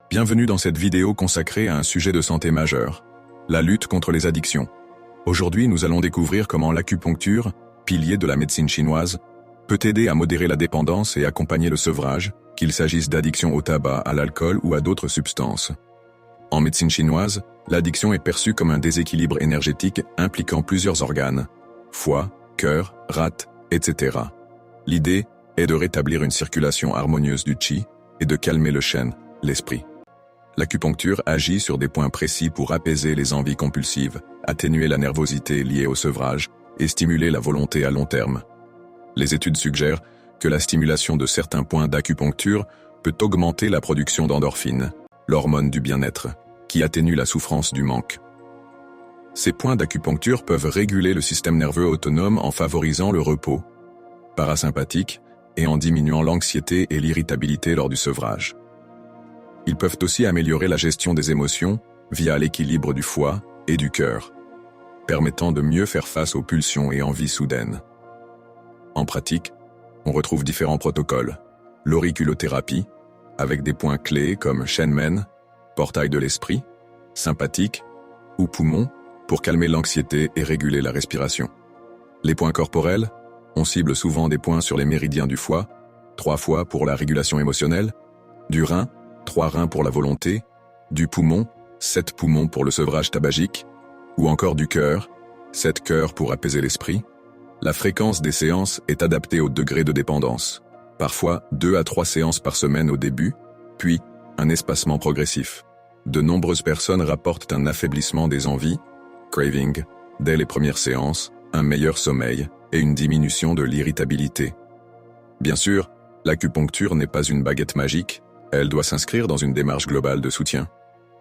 Bienvenue dans cette vidéo consacrée à un sujet de santé majeur, la lutte contre les addictions. Aujourd'hui, nous allons découvrir comment l'acupuncture, pilier de la médecine chinoise, peut aider à modérer la dépendance et accompagner le sevrage, qu'il s'agisse d'addiction au tabac, à l'alcool ou à d'autres substances. En médecine chinoise, l'addiction est perçue comme un déséquilibre énergétique impliquant plusieurs organes, foie, cœur, rate, etc. L'idée est de rétablir une circulation harmonieuse du qi et de calmer le shen, l'esprit. L'acupuncture agit sur des points précis pour apaiser les envies compulsives, atténuer la nervosité liée au sevrage et stimuler la volonté à long terme. Les études suggèrent que la stimulation de certains points d'acupuncture peut augmenter la production d'endorphines, l'hormone du bien-être, qui atténue la souffrance du manque. Ces points d'acupuncture peuvent réguler le système nerveux autonome en favorisant le repos parasympathique et en diminuant l'anxiété et l'irritabilité lors du sevrage. Ils peuvent aussi améliorer la gestion des émotions via l'équilibre du foie et du cœur, permettant de mieux faire face aux pulsions et envies soudaines. En pratique, on retrouve différents protocoles. L'auriculothérapie, avec des points clés comme Shenmen, portail de l'esprit, sympathique, ou poumon, pour calmer l'anxiété et réguler la respiration. Les points corporels, on cible souvent des points sur les méridiens du foie, 3 fois pour la régulation émotionnelle, du rein, 3 reins pour la volonté, du poumon, 7 poumons pour le sevrage tabagique, ou encore du cœur, 7 cœurs pour apaiser l'esprit. La fréquence des séances est adaptée au degré de dépendance, parfois 2 à 3 séances par semaine au début, puis un espacement progressif. De nombreuses personnes rapportent un affaiblissement des envies, craving, dès les premières séances, un meilleur sommeil et une diminution de l'irritabilité. Bien sûr, l'acupuncture n'est pas une baguette magique, elle doit s'inscrire dans une démarche globale de soutien,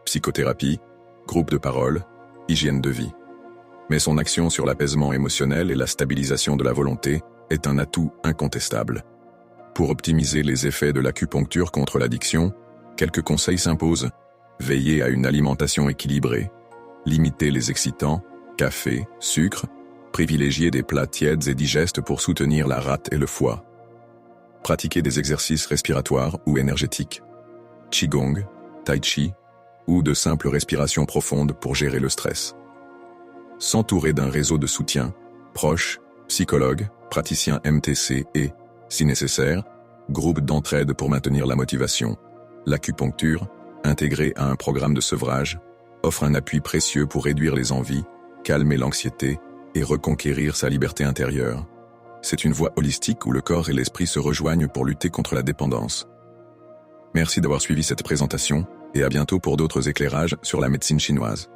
psychothérapie, groupe de parole, hygiène de vie. Mais son action sur l'apaisement émotionnel et la stabilisation de la volonté est un atout incontestable. Pour optimiser les effets de l'acupuncture contre l'addiction, quelques conseils s'imposent. Veillez à une alimentation équilibrée, limitez les excitants, café, sucre, privilégiez des plats tièdes et digestes pour soutenir la rate et le foie. Pratiquez des exercices respiratoires ou énergétiques, qigong, tai chi, ou de simples respirations profondes pour gérer le stress. S'entourer d'un réseau de soutien, proches, psychologues, praticiens MTC et, si nécessaire, groupes d'entraide pour maintenir la motivation. L'acupuncture, intégrée à un programme de sevrage, offre un appui précieux pour réduire les envies, calmer l'anxiété et reconquérir sa liberté intérieure. C'est une voie holistique où le corps et l'esprit se rejoignent pour lutter contre la dépendance. Merci d'avoir suivi cette présentation et à bientôt pour d'autres éclairages sur la médecine chinoise.